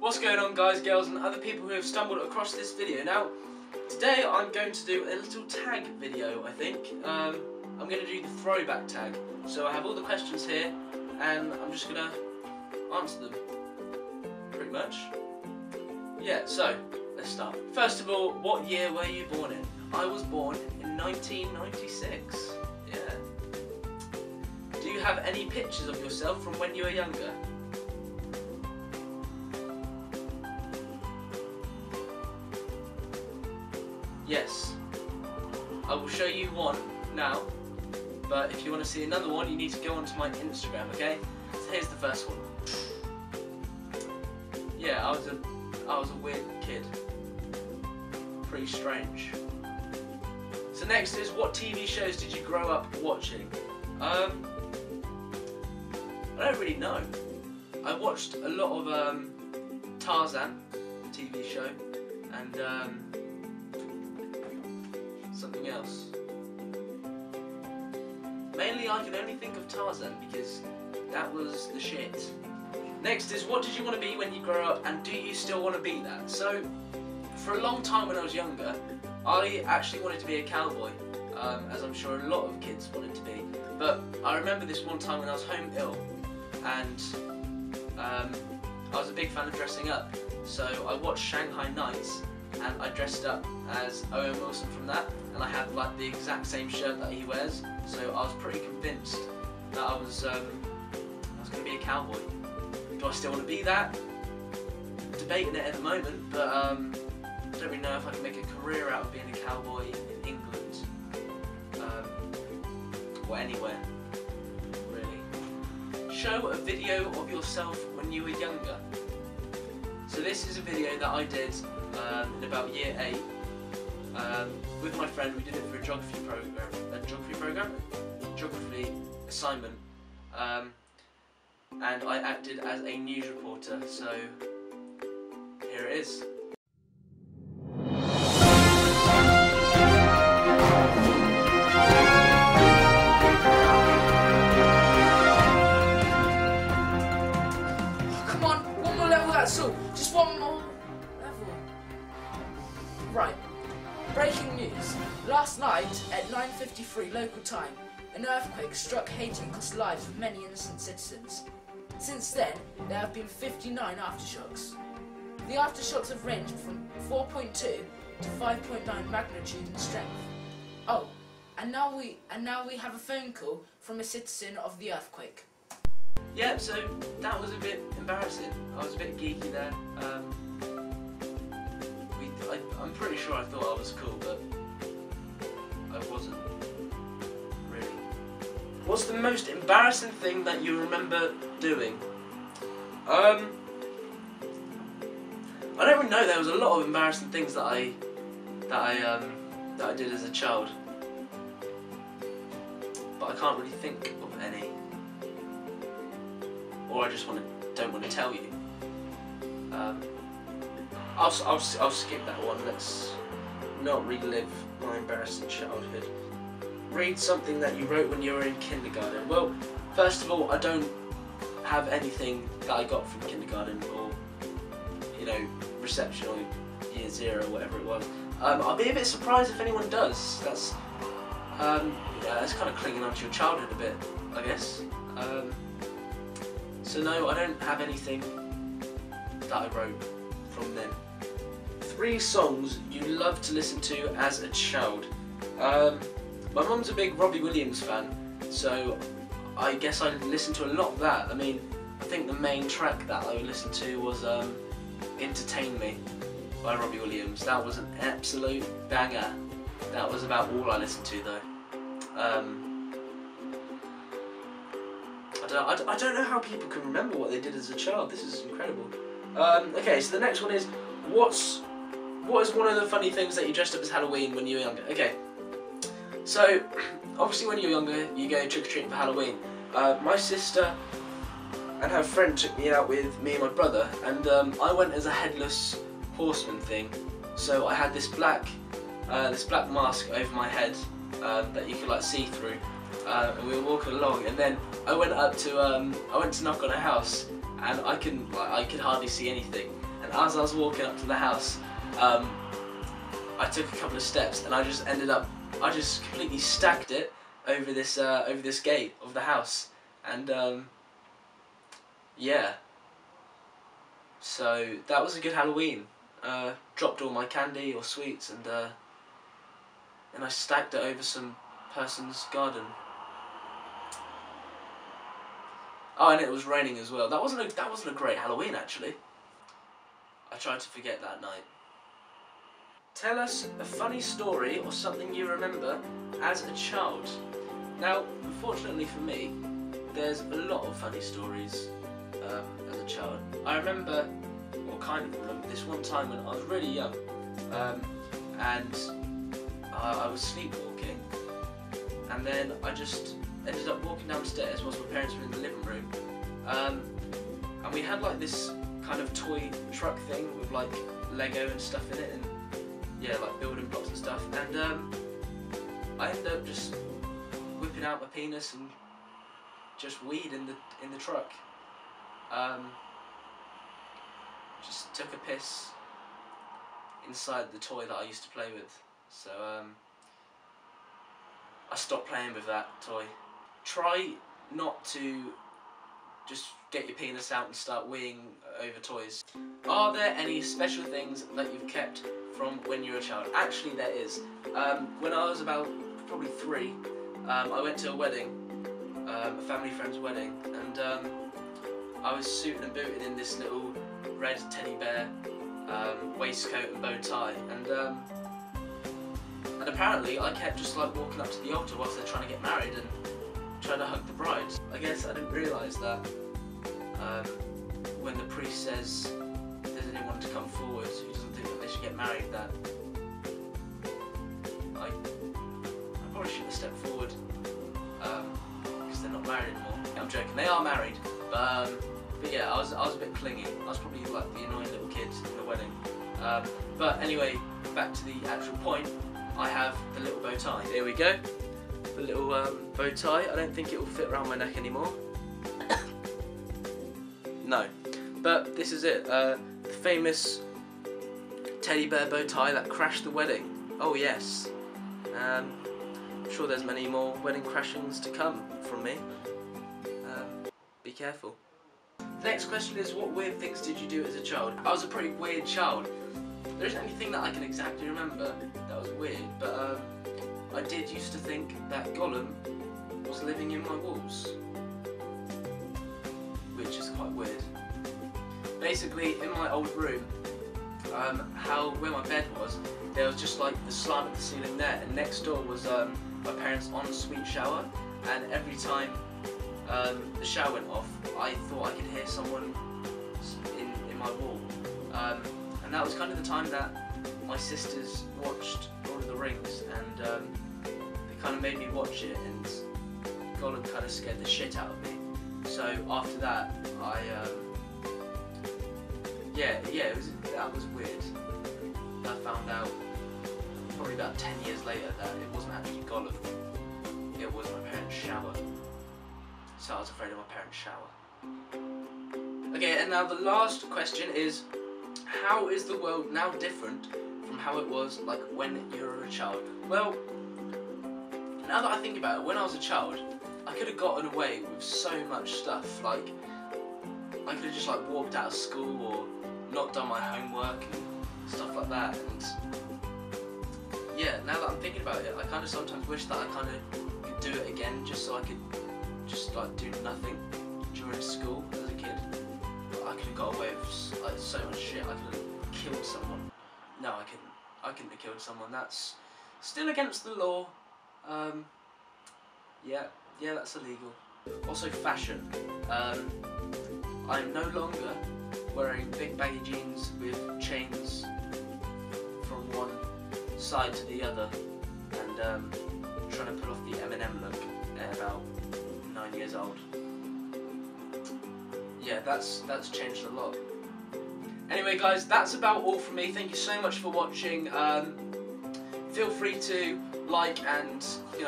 What's going on, guys, girls and other people who have stumbled across this video? Now, today I'm going to do a little tag video, I think. I'm going to do the throwback tag. So I have all the questions here and I'm just going to answer them, pretty much. Yeah, so let's start. First of all, what year were you born in? I was born in 1996. Yeah. Do you have any pictures of yourself from when you were younger? Yes. I will show you one now, but if you want to see another one, you need to go onto my Instagram, okay? So here's the first one. Yeah, I was a weird kid. Pretty strange. So next is, what TV shows did you grow up watching? I don't really know. I watched a lot of Tarzan, the TV show, and something else. Mainly I can only think of Tarzan because that was the shit. Next is, what did you want to be when you grow up, and do you still want to be that? So, for a long time when I was younger, I actually wanted to be a cowboy, as I'm sure a lot of kids wanted to be. But I remember this one time when I was home ill, and I was a big fan of dressing up. So I watched Shanghai Nights, and I dressed up as Owen Wilson from that, and I had like the exact same shirt that he wears. So I was pretty convinced that I was going to be a cowboy. Do I still want to be that? Debating it at the moment, but I don't really know if I can make a career out of being a cowboy in England, or anywhere, really. Show a video of yourself when you were younger. So this is a video that I did in about year 8 with my friend. We did it for a geography assignment, and I acted as a news reporter. So here it is. Come on, one more level, that's all. Just one more level. Right. Breaking news. Last night at 9:53 local time, an earthquake struck Haiti and cost lives of many innocent citizens. Since then, there have been 59 aftershocks. The aftershocks have ranged from 4.2 to 5.9 magnitude in strength. Oh, and now we have a phone call from a citizen of the earthquake. Yeah, so that was a bit embarrassing. I was a bit geeky there. I'm pretty sure I thought I was cool, but I wasn't, really. What's the most embarrassing thing that you remember doing? I don't really know. There was a lot of embarrassing things that I did as a child, but I can't really think of any. Or I just don't want to tell you. I'll skip that one. Let's not relive my embarrassing childhood. Read something that you wrote when you were in kindergarten. Well, first of all, I don't have anything that I got from kindergarten or, you know, reception or year 0 or whatever it was. I'll be a bit surprised if anyone does. That's yeah, that's kind of clinging onto your childhood a bit, I guess. So no, I don't have anything that I wrote from then. 3 songs you loved to listen to as a child. My mum's a big Robbie Williams fan, so I guess I listened to a lot of that. I mean, I think the main track that I would listen to was Entertain Me by Robbie Williams. That was an absolute banger. That was about all I listened to though. I don't know how people can remember what they did as a child. This is incredible. Okay, so the next one is, what is one of the funny things that you dressed up as Halloween when you were younger? Okay, so obviously when you're younger you go trick-or-treating for Halloween. My sister and her friend took me out with me and my brother, and I went as a headless horseman thing. So I had this black mask over my head that you could like see through. And we were walking along, and then I went to knock on a house, and I could hardly see anything. and as I was walking up to the house, I took a couple of steps, and I just completely stacked it over this gate of the house, and yeah. So that was a good Halloween. Dropped all my candy or sweets, and I stacked it over some person's garden. Oh, and it was raining as well. That wasn't a great Halloween, actually. I tried to forget that night. Tell us a funny story or something you remember as a child. Now, unfortunately for me, there's a lot of funny stories as a child. I remember, or kind of remember, this one time when I was really young, and I was sleepwalking, and then I just ended up walking downstairs whilst my parents were in the living room, and we had like this kind of toy truck thing with like Lego and stuff in it, and yeah, like building blocks and stuff, and I ended up just whipping out my penis and just weed in the truck. Just took a piss inside the toy that I used to play with, so I stopped playing with that toy. Try not to just get your penis out and start weeing over toys. Are there any special things that you've kept from when you were a child? Actually, there is. When I was about probably 3, I went to a wedding, a family friend's wedding, and I was suited and booted in this little red teddy bear waistcoat and bow tie, and apparently I kept just like walking up to the altar whilst they're trying to get married and trying to hug the bride. I guess I didn't realise that when the priest says if there's anyone to come forward who doesn't think that they should get married, that I probably shouldn't have stepped forward because they're not married anymore. I'm joking, they are married, but yeah, I was a bit clingy. I was probably like the annoying little kid in the wedding. But anyway, back to the actual point. I have the little bow tie. There we go. The little bow tie. I don't think it will fit around my neck anymore. No. But this is it. The famous teddy bear bow tie that crashed the wedding. Oh yes. I'm sure there's many more wedding crashings to come from me. Be careful. The next question is, what weird things did you do as a child? I was a pretty weird child. There isn't anything that I can exactly remember that was weird, but I did used to think that Gollum was living in my walls, which is quite weird. Basically, in my old room, where my bed was, there was just like the slant of the ceiling there, and next door was my parents' ensuite shower, and every time the shower went off, I thought I could hear someone in my wall. And that was kind of the time that my sisters watched Lord of the Rings, and they kind of made me watch it, and Gollum kind of scared the shit out of me. So after that, that was weird. I found out probably about 10 years later that it wasn't actually Gollum, it was my parents' shower. So I was afraid of my parents' shower. Okay, and now the last question is, how is the world now different from how it was like when you were a child? Well, now that I think about it, when I was a child, I could have gotten away with so much stuff. Like, I could have just like walked out of school or not done my homework and stuff like that. And yeah, now that I'm thinking about it, I kind of sometimes wish that I kind of could do it again, just so I could just like do nothing during school as a kid. I could have got away with like so much shit. I could have killed someone. No, I couldn't. I couldn't have killed someone. That's still against the law. Yeah, that's illegal. Also, fashion. I'm no longer wearing big baggy jeans with chains from one side to the other, and trying to pull off the Eminem look at about 9 years old. Yeah, that's changed a lot. Anyway guys, that's about all from me. Thank you so much for watching. Feel free to like and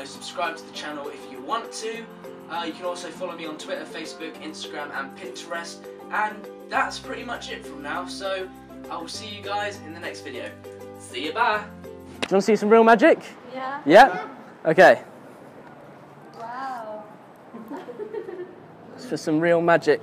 subscribe to the channel if you want to. You can also follow me on Twitter, Facebook, Instagram and Pinterest. And that's pretty much it from now, so I will see you guys in the next video. See you, bye! Do you want to see some real magic? Yeah. Yeah? Okay. Wow. Let's for some real magic.